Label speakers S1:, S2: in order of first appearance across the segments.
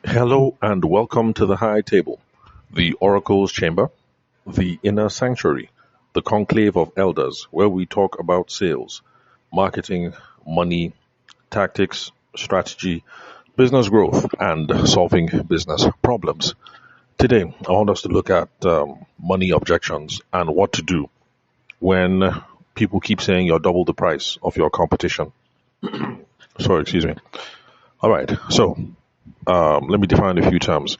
S1: Hello and welcome to the High Table, the Oracle's Chamber, the Inner Sanctuary, the conclave of elders, where we talk about sales, marketing, money, tactics, strategy, business growth, and solving business problems. Today, I want us to look at money objections and what to do when people keep saying you're double the price of your competition. Sorry, excuse me. All right, so let me define a few terms.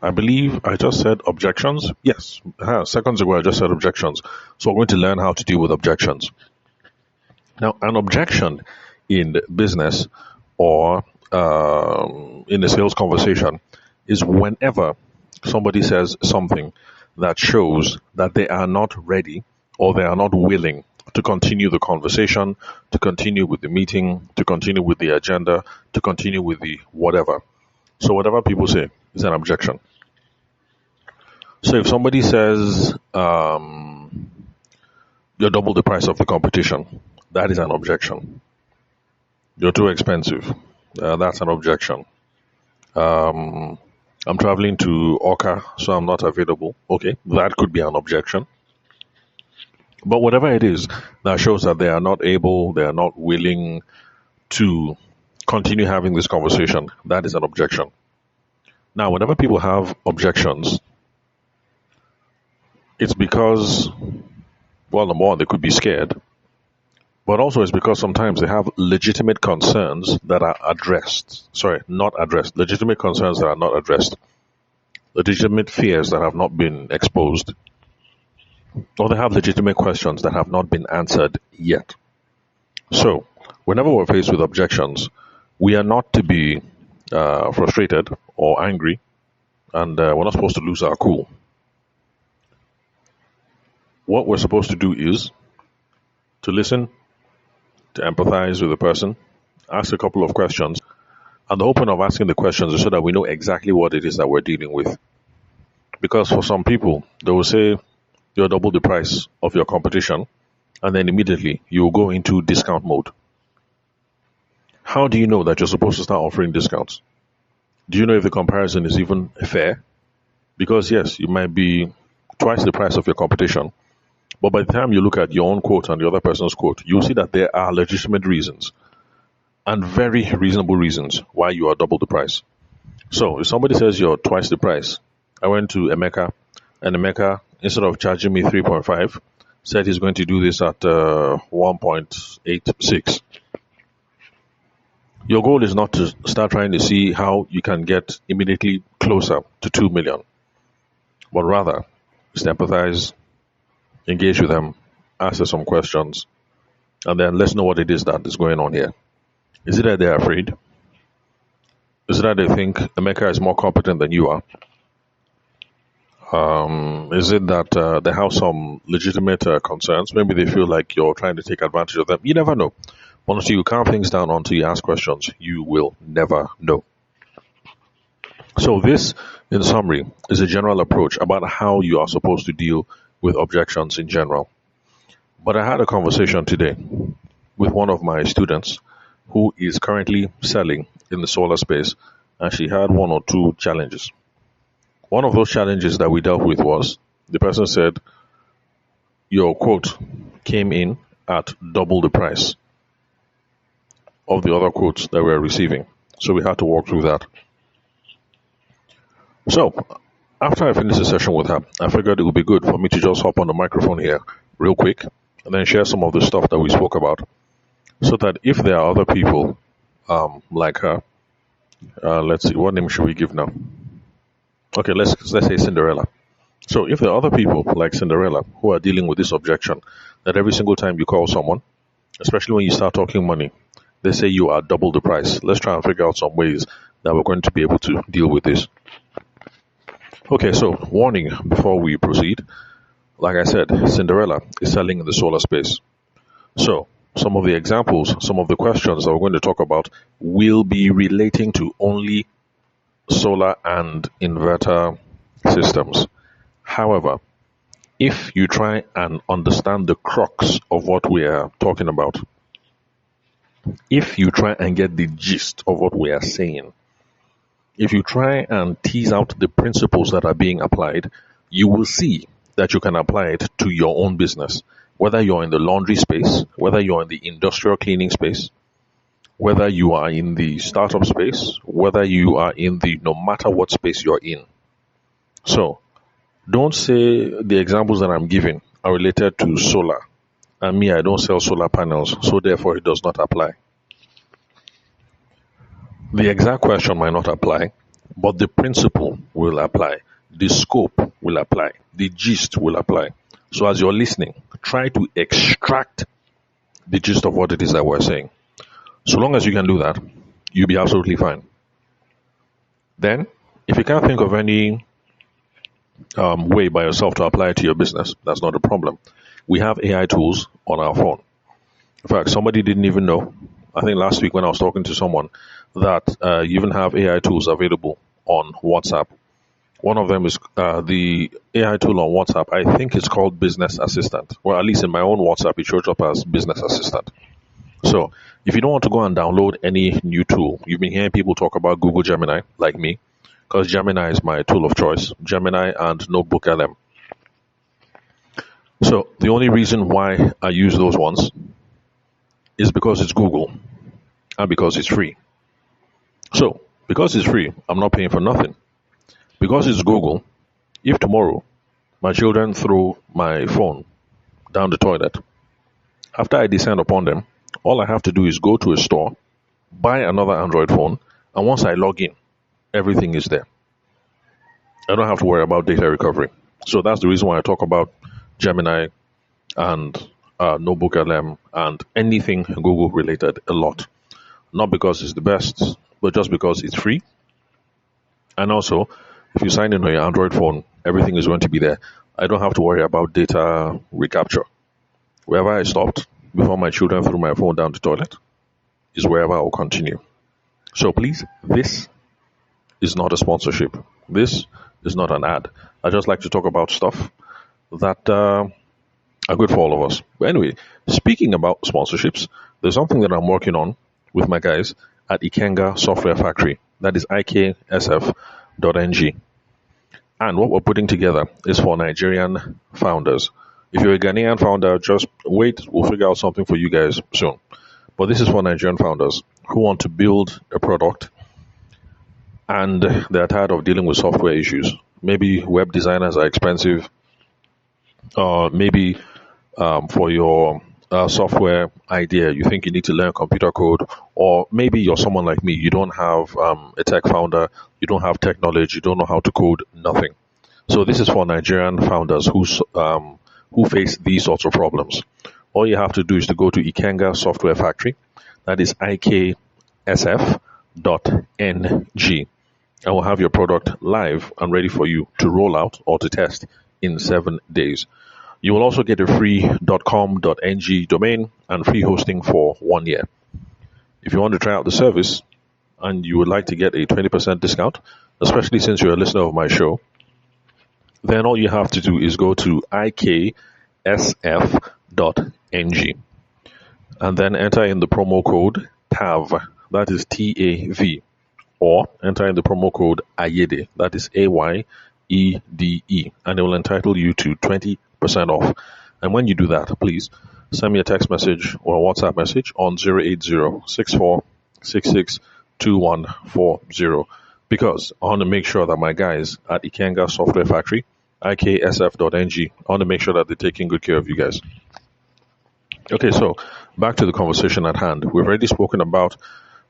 S1: I believe I just said objections. Yes, seconds ago I just said objections. So we're going to learn how to deal with objections. Now, an objection in business or in a sales conversation is whenever somebody says something that shows that they are not ready or they are not willing to continue the conversation, to continue with the meeting, to continue with the agenda, to continue with the whatever. So whatever people say is an objection. So if somebody says you're double the price of the competition, that is an objection. You're too expensive. That's an objection. I'm traveling to Oka, so I'm not available. Okay, that could be an objection. But whatever it is that shows that they are not able, they are not willing to continue having this conversation, that is an objection. Now, whenever people have objections, it's because, well, number one, they could be scared, but also it's because sometimes they have legitimate concerns that are addressed. Sorry, not addressed. Legitimate concerns that are not addressed. Legitimate fears that have not been exposed. Or they have legitimate questions that have not been answered yet. So, whenever we're faced with objections, we are not to be frustrated or angry, and we're not supposed to lose our cool. What we're supposed to do is to listen, to empathize with the person, ask a couple of questions, and the whole point of asking the questions is so that we know exactly what it is that we're dealing with. Because for some people, they will say, you're double the price of your competition, and then immediately you will go into discount mode. How do you know that you're supposed to start offering discounts? Do you know if the comparison is even fair? Because yes, you might be twice the price of your competition, but by the time you look at your own quote and the other person's quote, you'll see that there are legitimate reasons and very reasonable reasons why you are double the price. So if somebody says you're twice the price, I went to Emeka, and Emeka, instead of charging me 3.5, said he's going to do this at 1.86. Your goal is not to start trying to see how you can get immediately closer to 2 million, but rather is to empathize, engage with them, ask them some questions, and then let's know what it is that is going on here. Is it that they're afraid? Is it that they think Emeka is more competent than you are? Is it that they have some legitimate concerns? Maybe they feel like you're trying to take advantage of them. You never know. Until you calm things down, until you ask questions, you will never know. So this, in summary, is a general approach about how you are supposed to deal with objections in general. But I had a conversation today with one of my students who is currently selling in the solar space, and she had one or two challenges. One of those challenges that we dealt with was the person said, your quote came in at double the price of the other quotes that we are receiving. So we had to walk through that. So after I finished the session with her, I figured it would be good for me to just hop on the microphone here real quick and then share some of the stuff that we spoke about, so that if there are other people like her, let's see, what name should we give now? Okay, let's say Cinderella. So if there are other people like Cinderella who are dealing with this objection, that every single time you call someone, especially when you start talking money, they say you are double the price. Let's try and figure out some ways that we're going to be able to deal with this. Okay, so warning before we proceed. Like I said, Cinderella is selling in the solar space. So some of the examples, some of the questions that we're going to talk about will be relating to only solar and inverter systems. However, if you try and understand the crux of what we are talking about, if you try and get the gist of what we are saying, if you try and tease out the principles that are being applied, you will see that you can apply it to your own business. Whether you're in the laundry space, whether you're in the industrial cleaning space, whether you are in the startup space, whether you are in the no matter what space you're in. So don't say the examples that I'm giving are related to solar. And me, I don't sell solar panels, so therefore it does not apply. The exact question might not apply, but the principle will apply. The scope will apply. The gist will apply. So as you're listening, try to extract the gist of what it is that we're saying. So long as you can do that, you'll be absolutely fine. Then, if you can't think of any way by yourself to apply it to your business, that's not a problem. We have AI tools on our phone. In fact, somebody didn't even know, I think last week when I was talking to someone, that you even have AI tools available on WhatsApp. One of them is the AI tool on WhatsApp. I think it's called Business Assistant. Well, at least in my own WhatsApp, it shows up as Business Assistant. So if you don't want to go and download any new tool, you've been hearing people talk about Google Gemini, like me, because Gemini is my tool of choice. Gemini and Notebook LM. So the only reason why I use those ones is because it's Google and because it's free. So because it's free, I'm not paying for nothing. Because it's Google, if tomorrow my children throw my phone down the toilet, after I descend upon them, all I have to do is go to a store, buy another Android phone, and once I log in, everything is there. I don't have to worry about data recovery. So that's the reason why I talk about Gemini and Notebook LM and anything Google related a lot. Not because it's the best, but just because it's free. And also, if you sign in on your Android phone, everything is going to be there. I don't have to worry about data recapture. Wherever I stopped before my children threw my phone down the toilet is wherever I will continue. So please, this is not a sponsorship. This is not an ad. I just like to talk about stuff that are good for all of us. But anyway, speaking about sponsorships, there's something that I'm working on with my guys at Ikenga Software Factory. That is iksf.ng. And what we're putting together is for Nigerian founders. If you're a Ghanaian founder, just wait. We'll figure out something for you guys soon. But this is for Nigerian founders who want to build a product and they're tired of dealing with software issues. Maybe web designers are expensive. Maybe for your software idea, you think you need to learn computer code, or maybe you're someone like me. You don't have a tech founder, you don't have tech knowledge, you don't know how to code, nothing. So this is for Nigerian founders who face these sorts of problems. All you have to do is to go to Ikenga Software Factory. That is iksf.ng, and we'll have your product live and ready for you to roll out or to test in 7 days. You will also get a free .com.ng domain and free hosting for 1 year. If you want to try out the service and you would like to get a 20% discount, especially since you're a listener of my show, then all you have to do is go to iksf.ng and then enter in the promo code TAV, that is TAV, or enter in the promo code AYEDE, that is AYEDE, and it will entitle you to 20% off. And when you do that, please send me a text message or a WhatsApp message on 080-6466-2140, because I want to make sure that my guys at Ikenga Software Factory, iksf.ng, I want to make sure that they're taking good care of you guys. Okay, so back to the conversation at hand. We've already spoken about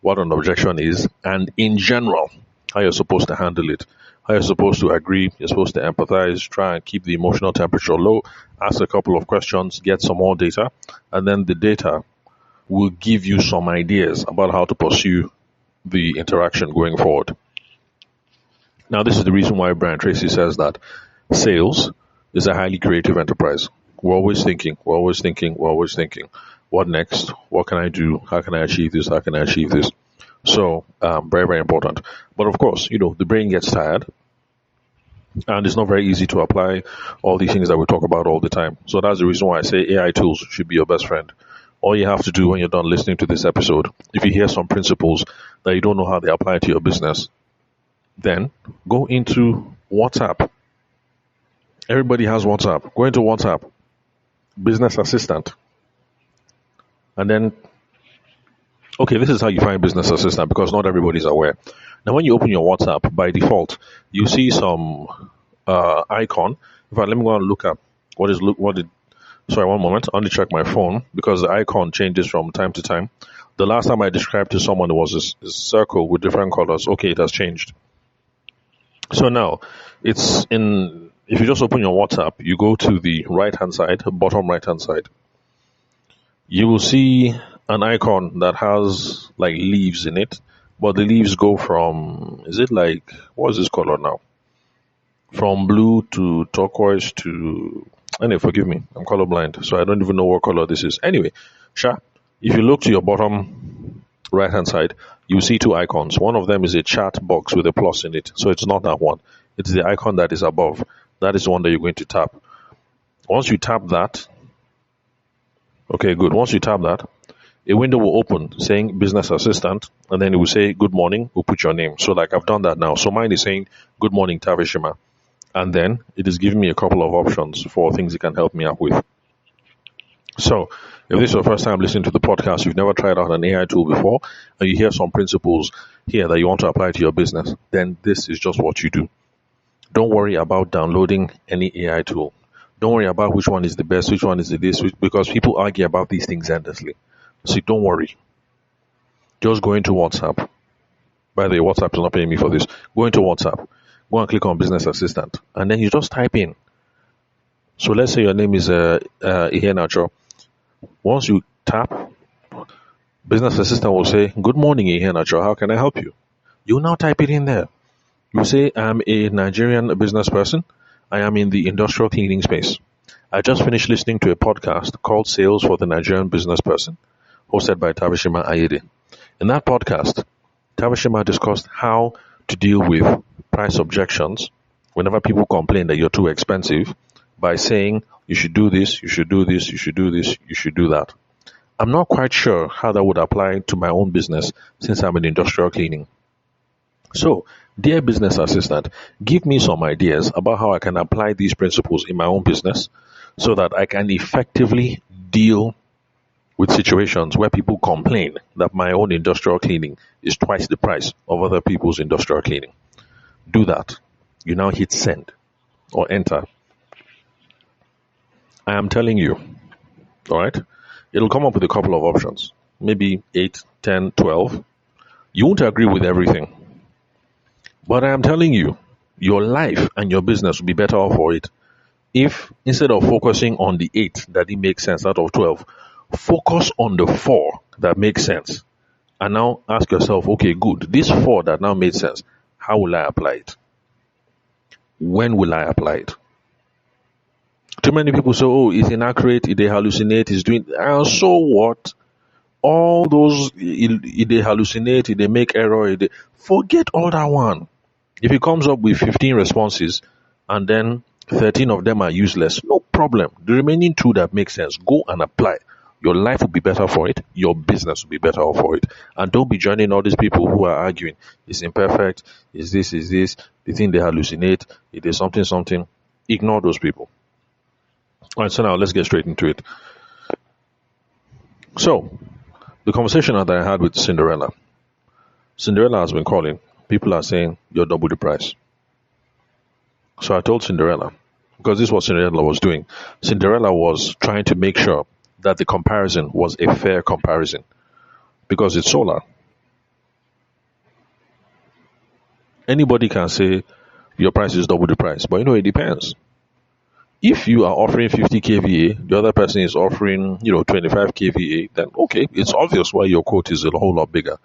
S1: what an objection is, and in general, how you're supposed to handle it. How you're supposed to agree, you're supposed to empathize, try and keep the emotional temperature low, ask a couple of questions, get some more data, and then the data will give you some ideas about how to pursue the interaction going forward. Now, this is the reason why Brian Tracy says that sales is a highly creative enterprise. We're always thinking. What next? What can I do? How can I achieve this? How can I achieve this? So, very, very important. But of course, the brain gets tired and it's not very easy to apply all these things that we talk about all the time. So that's the reason why I say AI tools should be your best friend. All you have to do when you're done listening to this episode, if you hear some principles that you don't know how they apply to your business, Then go into WhatsApp. Everybody has WhatsApp. Go into WhatsApp, business assistant. And then, okay, this is how you find business assistant because not everybody's aware. Now, when you open your WhatsApp, by default, you see some icon. In fact, let me go and look up sorry, one moment. I only check my phone because the icon changes from time to time. The last time I described to someone, it was a circle with different colors. Okay, it has changed. So now, if you just open your WhatsApp, you go to the right-hand side, bottom right-hand side, you will see an icon that has like leaves in it, but the leaves go from, is it like, what is this color now? From blue to turquoise to, anyway, forgive me, I'm colorblind, so I don't even know what color this is. Anyway, if you look to your bottom right hand side, you see two icons. One of them is a chat box with a plus in it, so it's not that one. It's the icon that is above. That is the one that you're going to tap. Once you tap that, okay, good. Once you tap that, a window will open saying business assistant, and then it will say good morning. We'll put your name. So like I've done that now. So mine is saying good morning, Tavishima. And then it is giving me a couple of options for things it can help me out with. So if this is your first time listening to the podcast, you've never tried out an AI tool before, and you hear some principles here that you want to apply to your business, then this is just what you do. Don't worry about downloading any AI tool. Don't worry about which one is the best, which one is the this, because people argue about these things endlessly. So don't worry. Just go into WhatsApp. By the way, WhatsApp is not paying me for this. Go into WhatsApp. Go and click on business assistant. And then you just type in. So let's say your name is Ihenacho. Once you tap, business assistant will say, good morning, Ihenacho. How can I help you? You now type it in there. You say, I'm a Nigerian business person. I am in the industrial cleaning space. I just finished listening to a podcast called Sales for the Nigerian Business Person, hosted by Tavishima Ayede. In that podcast, Tavishima discussed how to deal with price objections whenever people complain that you're too expensive by saying you should do this, you should do this, you should do this, you should do that. I'm not quite sure how that would apply to my own business since I'm in industrial cleaning. So, dear business assistant, give me some ideas about how I can apply these principles in my own business so that I can effectively deal with situations where people complain that my own industrial cleaning is twice the price of other people's industrial cleaning. Do that. You now hit send or enter. I am telling you, all right, it'll come up with a couple of options, maybe 8, 10, 12. You won't agree with everything, but I am telling you, your life and your business will be better off for it if instead of focusing on the 8 that it makes sense out of 12, focus on the 4 that makes sense. And now ask yourself, okay, good, this 4 that now made sense, how will I apply it? When will I apply it? Too many people say, oh, it's inaccurate, they hallucinate, it's doing, and so what? All those, they hallucinate, they make error, forget all that one. If it comes up with 15 responses and then 13 of them are useless, no problem. The remaining 2 that make sense, go and apply. Your life will be better for it. Your business will be better for it. And don't be joining all these people who are arguing. It's imperfect. Is this. They think they hallucinate. It is something. Ignore those people. All right, so now let's get straight into it. So, the conversation that I had with Cinderella. Cinderella has been calling. People are saying, you're double the price. So I told Cinderella, because this is what Cinderella was doing. Cinderella was trying to make sure that the comparison was a fair comparison because it's solar. Anybody can say your price is double the price, but it depends. If you are offering 50 kVA, the other person is offering 25 kVA, then okay, it's obvious why your quote is a whole lot bigger.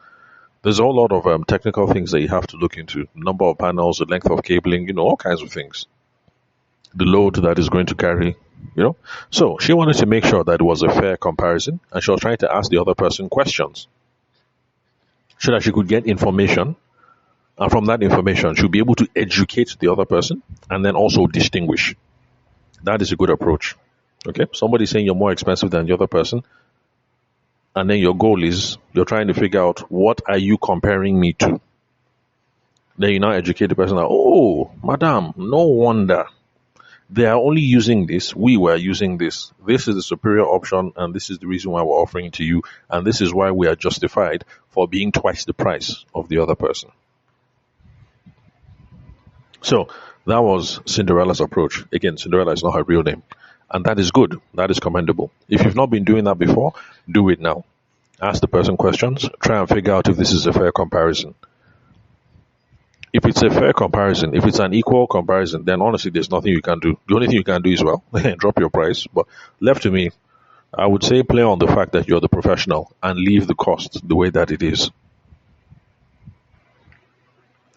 S1: There's a whole lot of technical things that you have to look into: number of panels, the length of cabling, all kinds of things, the load that is going to carry. So she wanted to make sure that it was a fair comparison, and she was trying to ask the other person questions so that she could get information, and from that information she'll be able to educate the other person and then also distinguish. That is a good approach. Okay, somebody saying you're more expensive than the other person, and then your goal is you're trying to figure out what are you comparing me to. Then you now educate the person that, oh, madam, no wonder. They are only using this. We were using this. This is the superior option, and this is the reason why we're offering it to you. And this is why we are justified for being twice the price of the other person. So that was Cinderella's approach. Again, Cinderella is not her real name. And that is good. That is commendable. If you've not been doing that before, do it now. Ask the person questions. Try and figure out if this is a fair comparison. If it's a fair comparison, if it's an equal comparison, then honestly, there's nothing you can do. The only thing you can do is, well, drop your price. But left to me, I would say play on the fact that you're the professional and leave the cost the way that it is.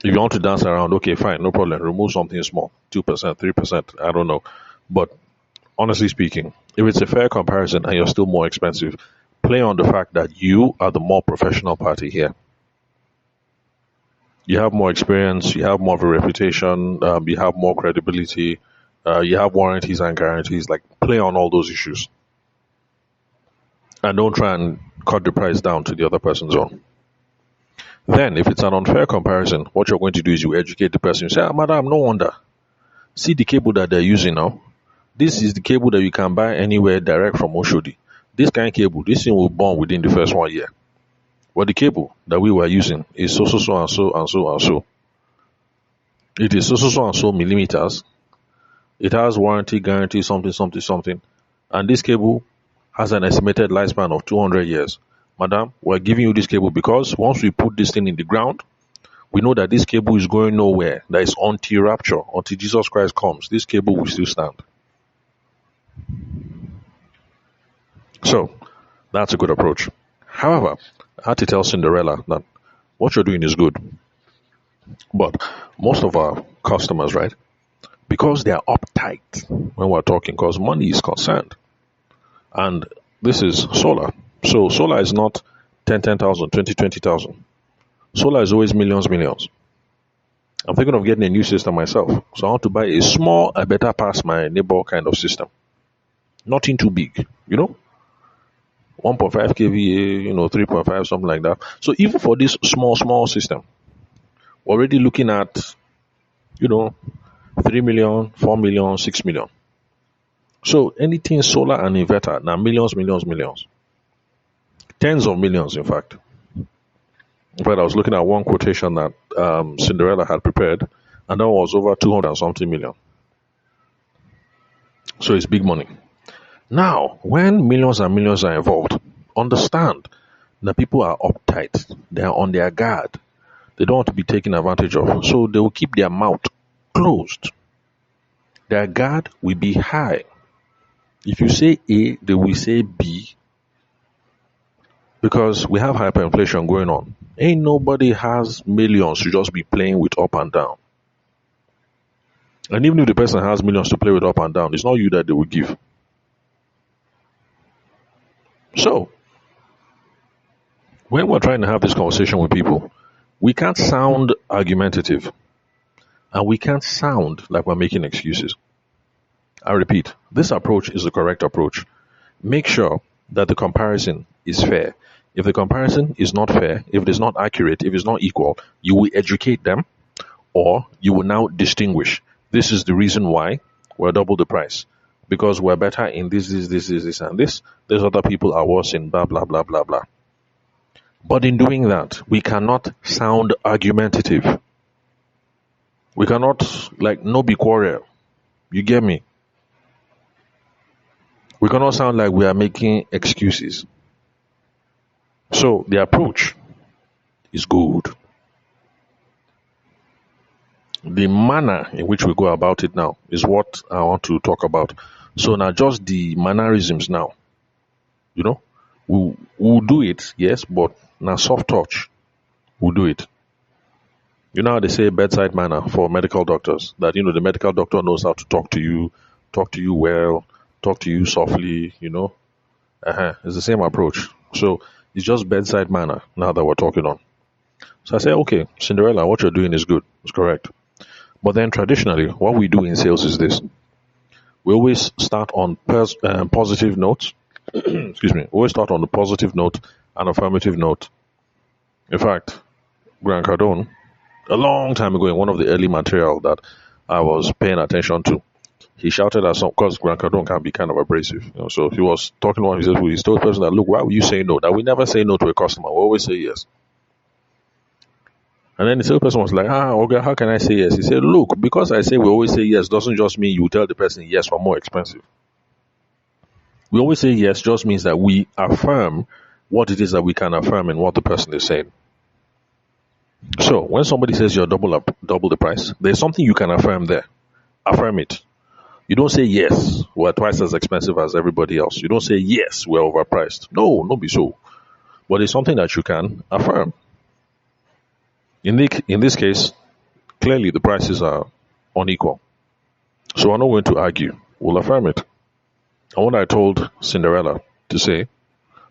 S1: If you want to dance around, okay, fine, no problem. Remove something small, 2%, 3%, I don't know. But honestly speaking, if it's a fair comparison and you're still more expensive, play on the fact that you are the more professional party here. You have more experience, you have more of a reputation, you have more credibility, you have warranties and guarantees. Like, play on all those issues. And don't try and cut the price down to the other person's own. Then, if it's an unfair comparison, what you're going to do is you educate the person. You say, madam, no wonder. See the cable that they're using now. This is the cable that you can buy anywhere direct from Oshodi. This kind of cable, this thing will burn within the first 1 year. But the cable that we were using is so and so and so and so. It is so and so millimeters. It has warranty, guarantee, something. And this cable has an estimated lifespan of 200 years. Madam, we're giving you this cable because once we put this thing in the ground, we know that this cable is going nowhere. That is until rapture, until Jesus Christ comes. This cable will still stand. So, that's a good approach. However, I had to tell Cinderella that what you're doing is good. But most of our customers, right, because they are uptight when we're talking, because money is concerned. And this is solar. So solar is not 10,000, 20,000. Solar is always millions. I'm thinking of getting a new system myself. So I want to buy a small, I better pass my neighbor kind of system. Nothing too big, 1.5 kVA, 3.5, something like that. So even for this small system, we're already looking at, 3 million, 4 million, 6 million. So anything solar and inverter, now millions. Tens of millions, in fact. In fact, I was looking at one quotation that Cinderella had prepared, and that was over 200 and something million. So it's big money. Now, when millions and millions are involved, understand that people are uptight. They are on their guard. They don't want to be taken advantage of. So they will keep their mouth closed. Their guard will be high. If you say A, they will say B. Because we have hyperinflation going on. Ain't nobody has millions to just be playing with up and down. And even if the person has millions to play with up and down, it's not you that they will give. So, when we're trying to have this conversation with people, we can't sound argumentative. And we can't sound like we're making excuses. I repeat, this approach is the correct approach. Make sure that the comparison is fair. If the comparison is not fair, if it is not accurate, if it's not equal, you will educate them, or you will now distinguish. This is the reason why we're double the price. Because we're better in this, and this. These other people are worse in blah, blah, blah, blah, blah. But in doing that, we cannot sound argumentative. We cannot, no be quarrel. You get me? We cannot sound like we are making excuses. So the approach is good. The manner in which we go about it now is what I want to talk about. So now just the mannerisms now. We'll do it, yes, but now soft touch, we'll do it. You know how they say bedside manner for medical doctors, that, the medical doctor knows how to talk to you well, talk to you softly, It's the same approach. So it's just bedside manner now that we're talking on. So I say, okay, Cinderella, what you're doing is good. It's correct. But then traditionally, what we do in sales is this. We always start on positive notes. Excuse me. We always start on the positive note and affirmative note. In fact, Grant Cardone, A long time ago in one of the early material that I was paying attention to, he shouted at some, because Grant Cardone can be kind of abrasive. So he was talking to one, he says, well, he told the person that, look, why would you say no? That we never say no to a customer. We always say yes. And then the salesperson was like, okay, how can I say yes? He said, look, because I say we always say yes doesn't just mean you tell the person yes for more expensive. We always say yes just means that we affirm what it is that we can affirm in what the person is saying. So when somebody says you're double the price, there's something you can affirm there. Affirm it. You don't say yes, we're twice as expensive as everybody else. You don't say yes, we're overpriced. No, not be so. But it's something that you can affirm. In this case, clearly the prices are unequal. So I'm not going to argue. We'll affirm it. And what I told Cinderella to say,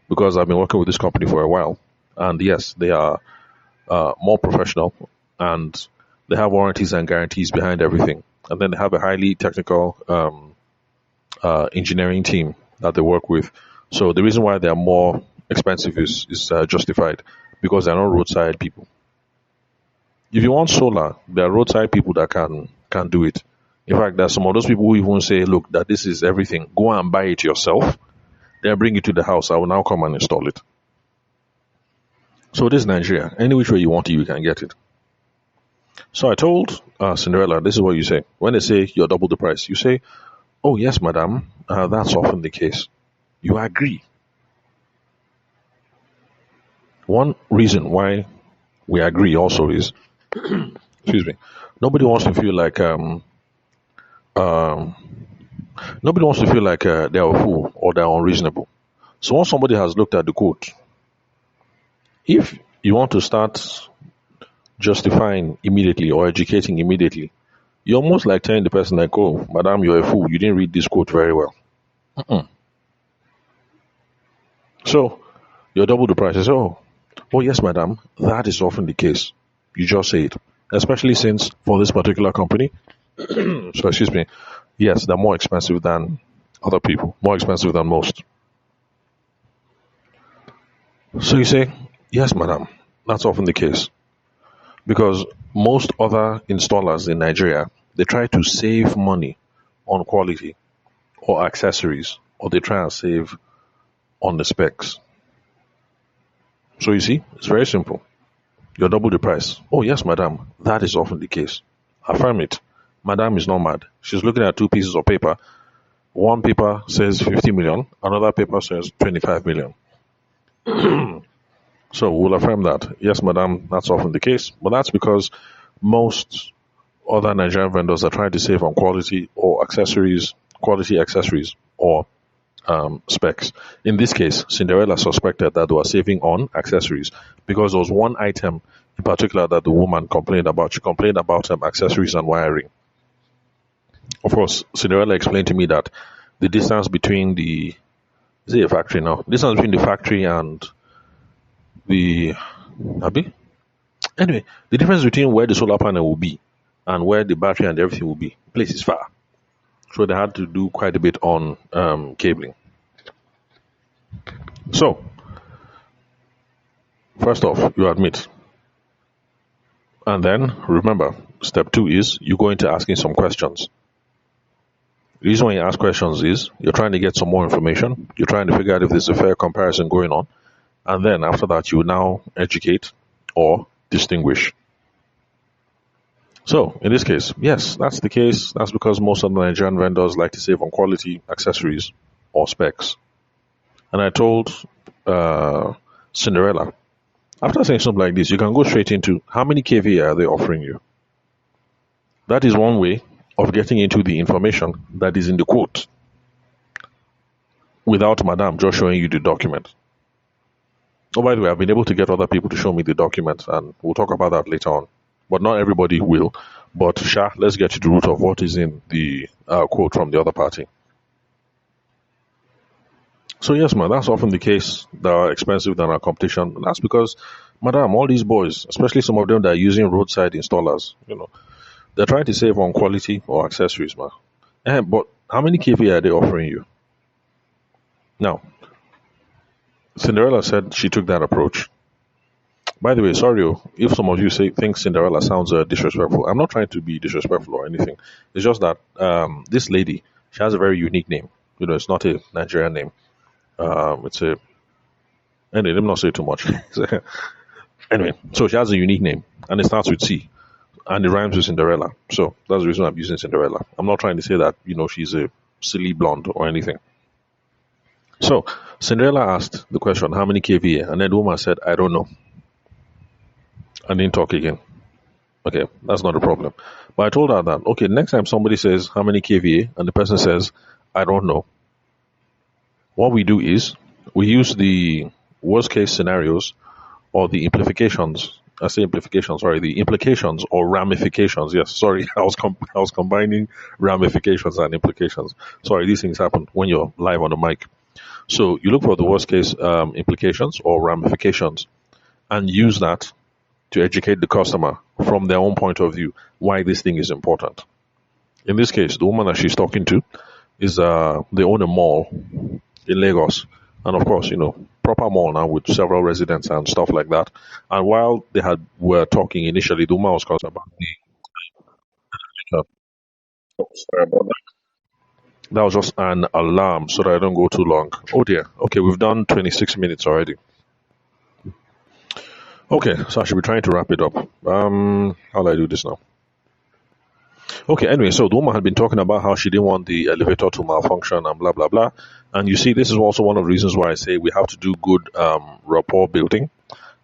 S1: because I've been working with this company for a while, and yes, they are more professional, and they have warranties and guarantees behind everything. And then they have a highly technical engineering team that they work with. So the reason why they are more expensive is justified, because they're not roadside people. If you want solar, there are roadside people that can do it. In fact, there are some of those people who even say, look, that this is everything. Go and buy it yourself. Then bring it to the house. I will now come and install it. So this is Nigeria. Any which way you want it, you can get it. So I told Cinderella, this is what you say. When they say you're double the price, you say, oh, yes, madam, that's often the case. You agree. One reason why we agree also is, excuse me, nobody wants to feel like they're a fool or they're unreasonable. So once somebody has looked at the quote, if you want to start justifying immediately or educating immediately, you're almost like telling the person like, oh, madam, you're a fool. You didn't read this quote very well. So you're double the price. I say, oh, yes, madam, that is often the case. You just say it. Especially since for this particular company, so excuse me, yes, they're more expensive than other people, more expensive than most. So you say, yes, madam, that's often the case. Because most other installers in Nigeria, they try to save money on quality or accessories, or they try and save on the specs. So you see, it's very simple. You're double the price. Oh, yes, madam, that is often the case. Affirm it. Madam is not mad. She's looking at two pieces of paper. One paper says 50 million, another paper says 25 million. So we'll affirm that. Yes, madam, that's often the case. But that's because most other Nigerian vendors are trying to save on quality or accessories, quality accessories or specs. In this case, Cinderella suspected that they were saving on accessories because there was one item in particular that the woman complained about. She complained about accessories and wiring. Of course, Cinderella explained to me that the distance between the factory now? Distance between the factory and the anyway, the difference between where the solar panel will be and where the battery and everything will be, the place is far. So they had to do quite a bit on cabling. So, first off, you admit. And then, remember, step 2 is you go into asking some questions. The reason why you ask questions is you're trying to get some more information. You're trying to figure out if there's a fair comparison going on. And then after that, you now educate or distinguish. So, in this case, yes, that's the case. That's because most of the Nigerian vendors like to save on quality, accessories, or specs. And I told Cinderella, after saying something like this, you can go straight into how many kVA are they offering you? That is one way of getting into the information that is in the quote without Madame just showing you the document. Oh, by the way, I've been able to get other people to show me the document, and we'll talk about that later on. But not everybody will. But let's get to the root of what is in the quote from the other party. So yes, man, that's often the case. They are expensive than our competition. And that's because, madam, all these boys, especially some of them that are using roadside installers, they're trying to save on quality or accessories, man. But how many kVA are they offering you? Now, Cinderella said she took that approach. By the way, sorry if some of you say think Cinderella sounds disrespectful. I'm not trying to be disrespectful or anything. It's just that this lady, she has a very unique name. It's not a Nigerian name. It's a anyway. Let me not say too much. Anyway, so she has a unique name, and it starts with C, and it rhymes with Cinderella. So that's the reason I'm using Cinderella. I'm not trying to say that she's a silly blonde or anything. So Cinderella asked the question, "How many kVA?" And then the woman said, "I don't know," and didn't talk again. Okay, that's not a problem. But I told her that, okay, next time somebody says how many kVA and the person says, I don't know, what we do is we use the worst case scenarios or the implications. I say implications, sorry, the implications or ramifications. Yes, sorry, I was combining ramifications and implications. Sorry, these things happen when you're live on the mic. So you look for the worst case implications or ramifications and use that to educate the customer from their own point of view why this thing is important. In this case, the woman that she's talking to is they own a mall in Lagos, and of course, proper mall now with several residents and stuff like that. And while were talking initially, the woman was concerned about the. Sorry about that. That was just an alarm so that I don't go too long. Oh dear. Okay, we've done 26 minutes already. Okay, so I should be trying to wrap it up. How do I do this now? Okay, anyway, so the woman had been talking about how she didn't want the elevator to malfunction and blah, blah, blah. And you see, this is also one of the reasons why I say we have to do good rapport building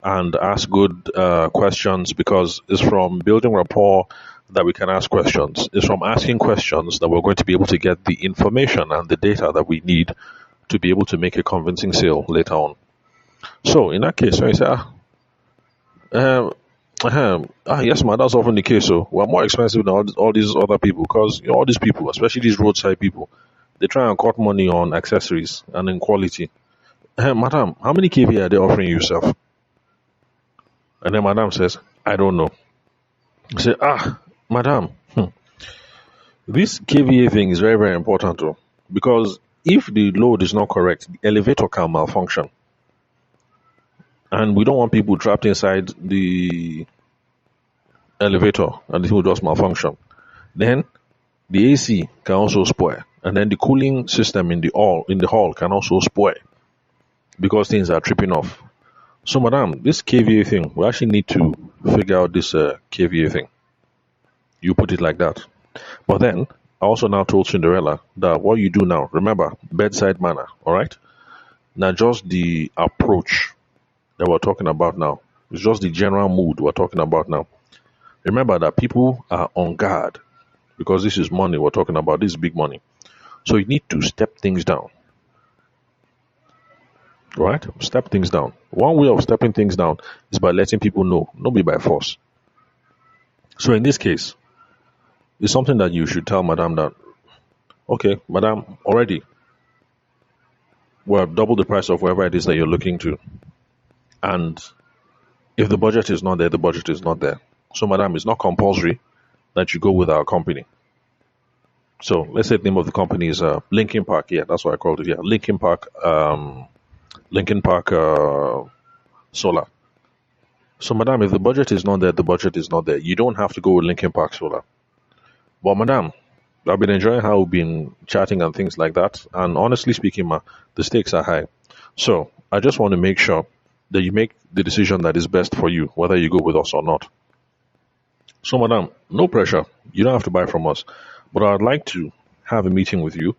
S1: and ask good questions, because it's from building rapport that we can ask questions. It's from asking questions that we're going to be able to get the information and the data that we need to be able to make a convincing sale later on. So in that case, when you say, yes, man, that's often the case. So we're more expensive than all these other people, because all these people, especially these roadside people, they try and cut money on accessories and in quality. Madam, how many kVA are they offering you, yourself? And then Madam says, I don't know. I say, Madam, this kVA thing is very, very important too, because if the load is not correct, the elevator can malfunction. And we don't want people trapped inside the elevator and it will just malfunction. Then the AC can also spoil, and then the cooling system in the hall can also spoil because things are tripping off. So, madam, this kVA thing, we actually need to figure out this kVA thing. You put it like that. But then I also now told Cinderella that what you do now, remember, bedside manner, all right? Now, just the approach that we're talking about now, it's just the general mood we're talking about now. Remember that people are on guard because this is money we're talking about. This is big money. So you need to step things down. Right? Step things down. One way of stepping things down is by letting people know, not be by force. So in this case, it's something that you should tell Madam that, okay, Madam, already we're double the price of whatever it is that you're looking to. And if the budget is not there, the budget is not there. So, Madam, it's not compulsory that you go with our company. So let's say the name of the company is Linkin Park. Yeah, that's what I called it. Yeah, Linkin Park. Linkin Park Solar. So, Madam, if the budget is not there, the budget is not there. You don't have to go with Linkin Park Solar. But, Madam, I've been enjoying how we've been chatting and things like that. And honestly speaking, the stakes are high. So I just want to make sure that you make the decision that is best for you, whether you go with us or not. So, Madam, no pressure. You don't have to buy from us. But I'd like to have a meeting with you.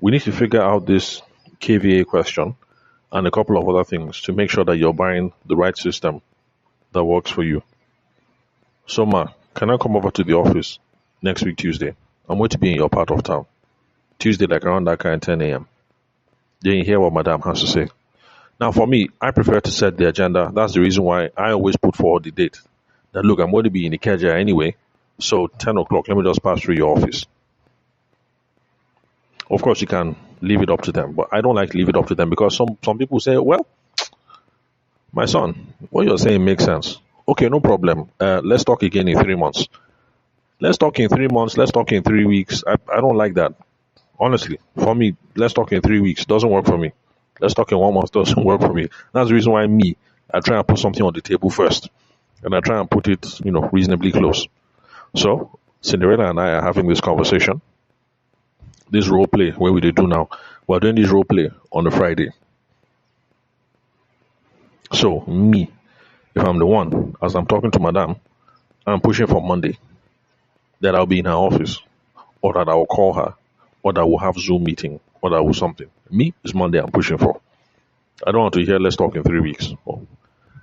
S1: We need to figure out this kVA question and a couple of other things to make sure that you're buying the right system that works for you. So, can I come over to the office next week, Tuesday? I'm going to be in your part of town. Tuesday, like around that kind of 10 a.m. Then you hear what Madam has to say. Now, for me, I prefer to set the agenda. That's the reason why I always put forward the date. That, look, I'm going to be in Ikeja anyway, so 10 o'clock, let me just pass through your office. Of course, you can leave it up to them, but I don't like to leave it up to them because some people say, well, my son, what you're saying makes sense. Okay, no problem. Let's talk again in 3 months. Let's talk in 3 months. Let's talk in 3 weeks. I don't like that. Honestly, for me, let's talk in 3 weeks. Doesn't work for me. Let's talk in 1 month. Doesn't work for me. That's the reason why I try and put something on the table first, and I try and put it, reasonably close. So Cinderella and I are having this conversation, this role play where we do now. We're doing this role play on a Friday. So me, if I'm the one, as I'm talking to Madame, I'm pushing for Monday that I'll be in her office, or that I will call her, or that we'll have Zoom meeting, or that will something. Me, it's Monday I'm pushing for. I don't want to hear let's talk in 3 weeks. Oh,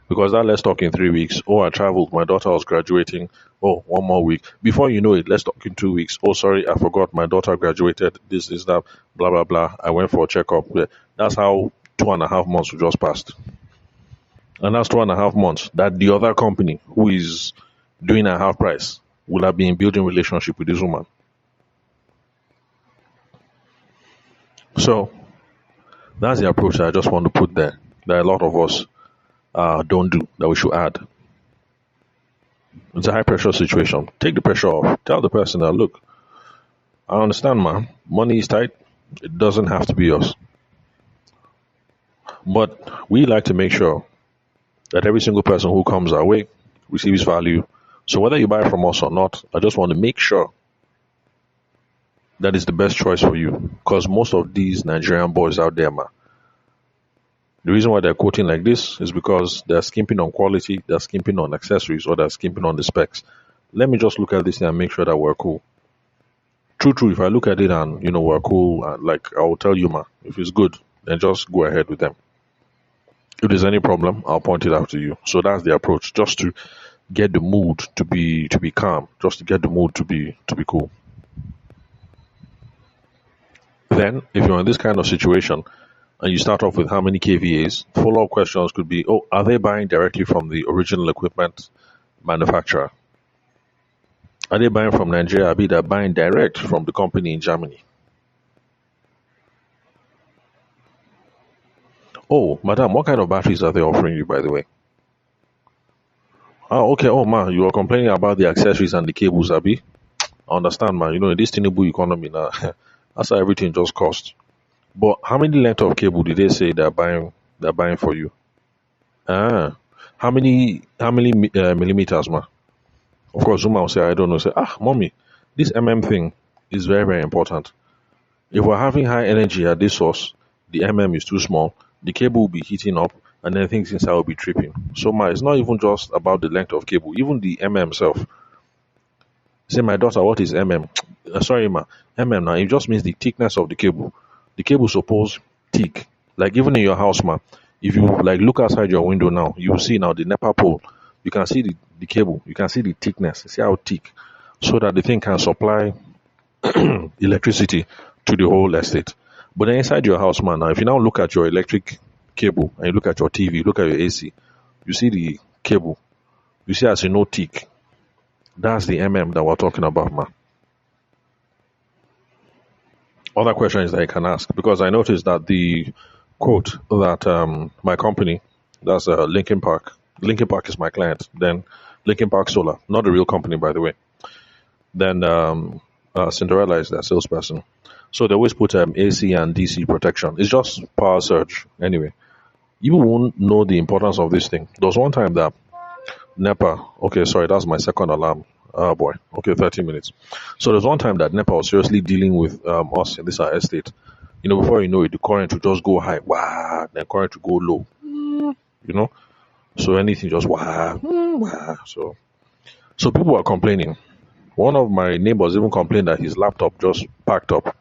S1: because that let's talk in 3 weeks. Oh, I traveled. My daughter was graduating. Oh, 1 more week. Before you know it, let's talk in 2 weeks. Oh, sorry, I forgot. My daughter graduated. This is that. Blah, blah, blah. I went for a checkup. That's how 2.5 months just passed. And that's 2.5 months that the other company who is doing a half price will have been building relationship with this woman. So that's the approach that I just want to put there, that a lot of us don't do, that we should add. It's a high pressure situation. Take the pressure off. Tell the person that, look, I understand, man. Money is tight. It doesn't have to be us. But we like to make sure that every single person who comes our way receives value. So whether you buy from us or not, I just want to make sure that is the best choice for you. Because most of these Nigerian boys out there, man, the reason why they're quoting like this is because they're skimping on quality, they're skimping on accessories, or they're skimping on the specs. Let me just look at this thing and make sure that we're cool. True, if I look at it and, we're cool, and like I will tell you, man, if it's good, then just go ahead with them. If there's any problem, I'll point it out to you. So that's the approach, just to get the mood to be calm, just to get the mood to be cool. Then, if you're in this kind of situation and you start off with how many KVAs, follow-up questions could be, oh, are they buying directly from the original equipment manufacturer? Are they buying from Nigeria? Be they're buying direct from the company in Germany. Oh, madam, what kind of batteries are they offering you, by the way? Oh, okay. Oh, man, you are complaining about the accessories and the cables, Abi. I understand, man. In this Tinubu economy now, that's how everything just costs. But how many length of cable did they say they're buying? They're buying for you. How many millimeters, man? Of course, Zuma will say, I don't know. Say, mommy, this thing is very, very important. If we're having high energy at this source, the is too small. The cable will be heating up, and then things inside will be tripping. So, it's not even just about the length of cable. Even the itself. Say, my daughter, what is Sorry, ma. Now, it just means the thickness of the cable. The cable is supposed thick. Like even in your house, ma, if you like look outside your window now, you will see now the NEPA pole. You can see the cable. You can see the thickness. See how thick, so that the thing can supply electricity to the whole estate. But then inside your house, man, now if you now look at your electric cable and you look at your TV, look at your AC, you see the cable. You see as thick. That's the that we're talking about, man. Other questions that you can ask, because I noticed that the quote that my company, that's Lincoln Park is my client, then Lincoln Park Solar, not a real company, by the way, then Cinderella is their salesperson. So they always put AC and DC protection. It's just power surge. Anyway, you won't know the importance of this thing. There was one time that NEPA, okay, sorry, that's my second alarm. Oh boy, okay, 30 minutes. So there's one time that NEPA was seriously dealing with us in this estate. Before you know it, the current will just go high, wow, then current will go low, So anything just wow. So people were complaining. One of my neighbors even complained that his laptop just packed up.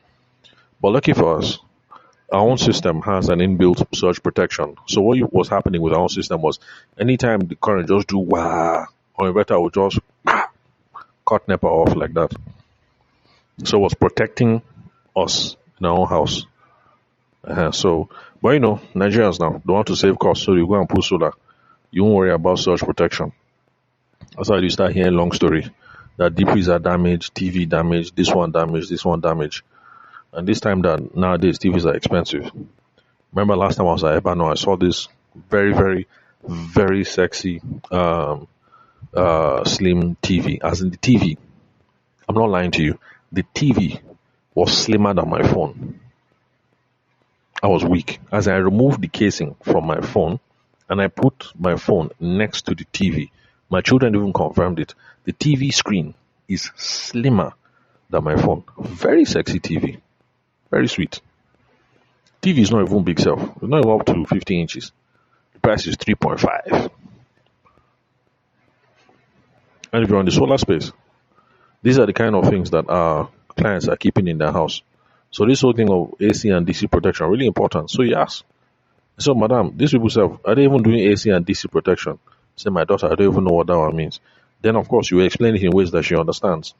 S1: But lucky for us, our own system has an inbuilt surge protection. So what was happening with our own system was anytime the current just do wow, our inverter would just cut NEPA off like that. So it was protecting us in our own house. But Nigerians now, they want to save costs, so you go and put solar. You won't worry about surge protection. That's how you start hearing long story. That DPs are damaged, TV damaged, this one damaged. And this time that nowadays TVs are expensive. Remember last time I was at Ebano, I saw this very, very, very sexy slim TV. As in the TV, I'm not lying to you, the TV was slimmer than my phone. I was weak. As I removed the casing from my phone and I put my phone next to the TV. My children even confirmed it. The TV screen is slimmer than my phone. Very sexy TV. Very sweet. TV is not even big self. It's not even up to 50 inches. The price is 3.5. And if you're on the solar space, these are the kind of things that our clients are keeping in their house. So this whole thing of AC and DC protection really important. So you ask, so madam, these people say, are they even doing AC and DC protection? Say, my daughter, I don't even know what that one means. Then of course you explain it in ways that she understands.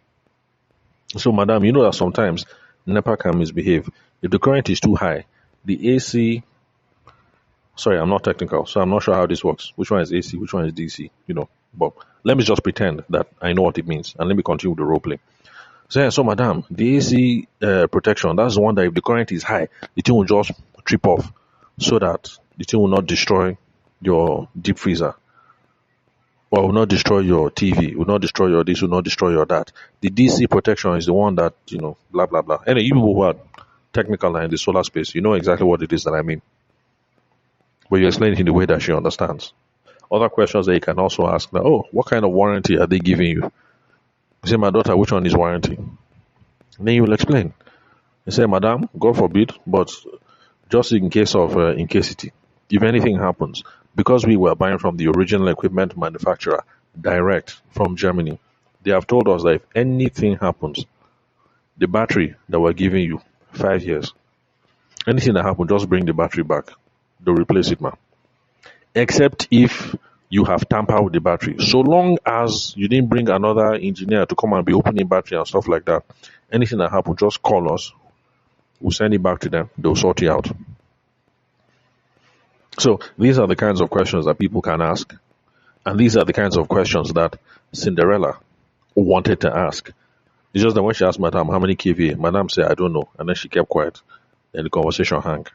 S1: So madam, you know that sometimes NEPA can misbehave. If the current is too high, the AC, sorry, I'm not technical, so I'm not sure how this works. Which one is AC, which one is DC, But let me just pretend that I know what it means, and let me continue with the role play. So madam, the AC protection, that's the one that if the current is high, the thing will just trip off so that the thing will not destroy your deep freezer, or will not destroy your TV, will not destroy your this, will not destroy your that. The DC protection is the one that, blah, blah, blah. Anyway, you people who are technical and in the solar space, you know exactly what it is that I mean. But you explain it in the way that she understands. Other questions that you can also ask now, what kind of warranty are they giving you? You say, my daughter, which one is warranty? And then you will explain. You say, madam, God forbid, but just in case of incasity, if anything happens, because we were buying from the original equipment manufacturer direct from Germany, they have told us that if anything happens, the battery that we're giving you, 5 years, anything that happens, just bring the battery back. They'll replace it, man. Except if you have tampered with the battery. So long as you didn't bring another engineer to come and be opening battery and stuff like that, anything that happens, just call us. We'll send it back to them. They'll sort it out. So these are the kinds of questions that people can ask. And these are the kinds of questions that Cinderella wanted to ask. It's just that when she asked Madam, how many kVA? Madam said, I don't know. And then she kept quiet. And the conversation hung.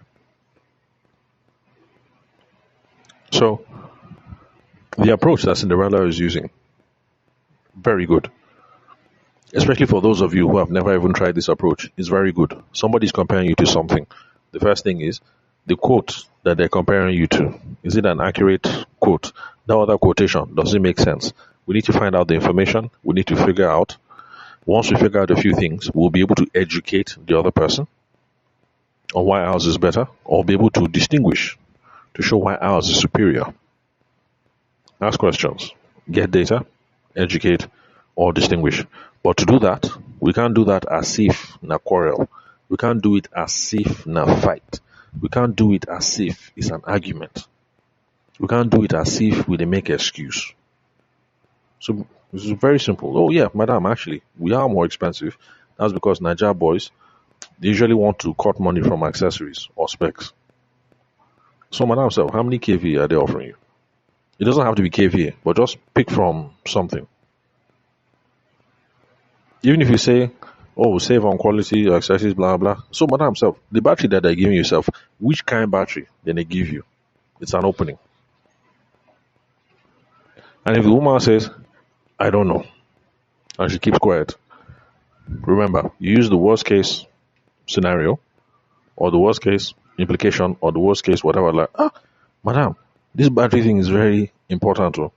S1: So the approach that Cinderella is using, very good. Especially for those of you who have never even tried this approach, is very good. Somebody's comparing you to something. The first thing is the quote that they're comparing you to. Is it an accurate quote? That other quotation, does it make sense? We need to find out the information. We need to figure out. Once we figure out a few things, we'll be able to educate the other person on why ours is better, or be able to distinguish to show why ours is superior. Ask questions, get data, educate, or distinguish. But to do that, we can't do that as if in a quarrel. We can't do it as if in a fight. We can't do it as if it's an argument. We can't do it as if we make excuse. So this is very simple. Oh yeah, madam, actually, we are more expensive. That's because Niger boys, they usually want to cut money from accessories or specs. So madam, so how many kVA are they offering you? It doesn't have to be kVA, but just pick from something. Even if you say, save on quality, accessories, blah, blah. So madam, so the battery that they're giving yourself, which kind of battery then they give you? It's an opening. And if the woman says, I don't know, and she keeps quiet, remember, you use the worst case scenario, or the worst case implication, or the worst case whatever, like, madam, this battery thing is very important too.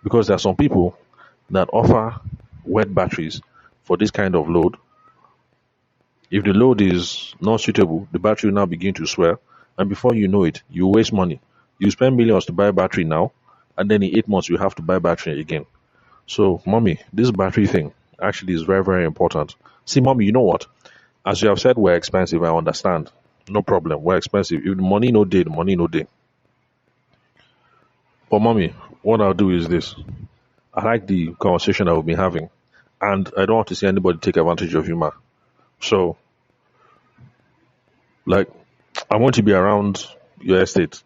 S1: Because there are some people that offer wet batteries for this kind of load. If the load is not suitable, the battery will now begin to swell, and before you know it, you waste money. You spend millions to buy a battery now, and then in 8 months you have to buy battery again. So, mommy, this battery thing actually is very, very important. See, mommy, you know what? As you have said, we're expensive. I understand. No problem. We're expensive. If the money no day, the money no day. But mommy, what I'll do is this. I like the conversation that we've been having, and I don't want to see anybody take advantage of you, ma. So, like, I want to be around your estate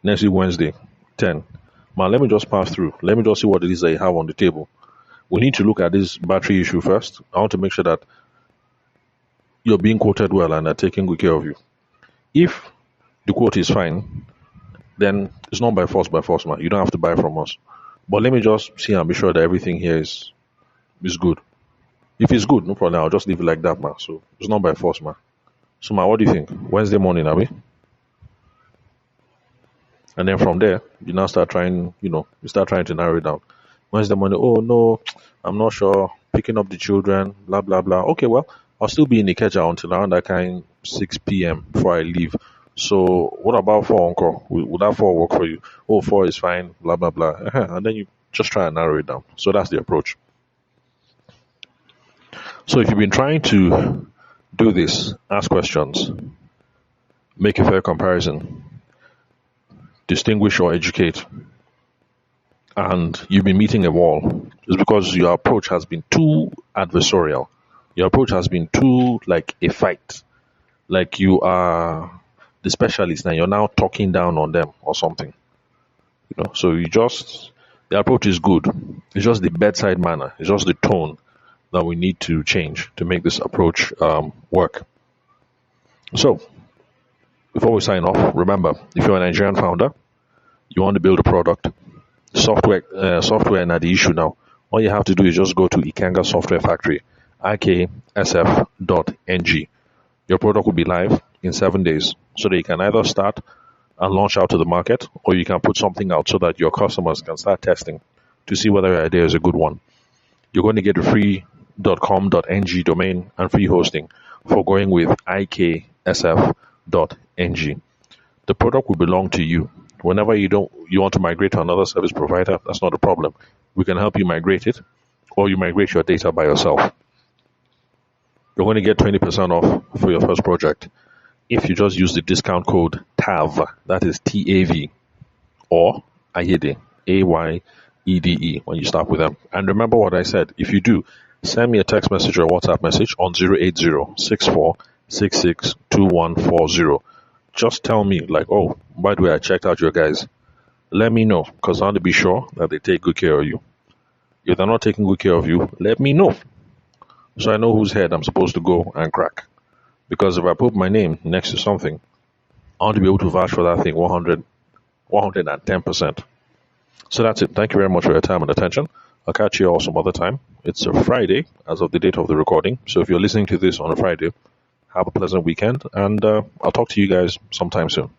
S1: next week, Wednesday, 10. Man, let me just pass through. Let me just see what it is that you have on the table. We need to look at this battery issue first. I want to make sure that you're being quoted well and they're taking good care of you. If the quote is fine, then it's not by force, man. You don't have to buy from us. But let me just see and be sure that everything here is good. If it's good, no problem. I'll just leave it like that, man. So it's not by force, man. So, man, what do you think? Wednesday morning, Abby? And then from there, you now start trying, you start trying to narrow it down. When's the money? Oh, no, I'm not sure. Picking up the children, blah, blah, blah. Okay, well, I'll still be in the Ikeja until around that kind 6 p.m. before I leave. So what about 4, uncle? Would that 4 work for you? Oh, 4 is fine, blah, blah, blah. And then you just try and narrow it down. So that's the approach. So if you've been trying to do this, ask questions, make a fair comparison, distinguish or educate, and you've been meeting a wall, it's because your approach has been too adversarial. Your approach has been too like a fight. Like you are the specialist and you're now talking down on them or something. So the approach is good. It's just the bedside manner. It's just the tone that we need to change to make this approach work. So before we sign off, remember, if you're a Nigerian founder, you want to build a product, software not the issue now. All you have to do is just go to Ikenga Software Factory, iksf.ng. Your product will be live in 7 days, so that you can either start and launch out to the market, or you can put something out so that your customers can start testing to see whether your idea is a good one. You're going to get a free .com.ng domain and free hosting for going with iksf.ng. The product will belong to you. Whenever you want to migrate to another service provider, that's not a problem. We can help you migrate it, or you migrate your data by yourself. You're going to get 20% off for your first project if you just use the discount code TAV, that is TAV, or Ayede, AYEDE, when you start with them. And remember what I said. If you do, send me a text message or a WhatsApp message on 080-6466-2140. Just tell me, like, oh, by the way, I checked out your guys. Let me know, because I want to be sure that they take good care of you. If they're not taking good care of you, let me know, so I know whose head I'm supposed to go and crack. Because if I put my name next to something, I want to be able to vouch for that thing 110%. So that's it. Thank you very much for your time and attention. I'll catch you all some other time. It's a Friday as of the date of the recording. So if you're listening to this on a Friday, have a pleasant weekend, and I'll talk to you guys sometime soon.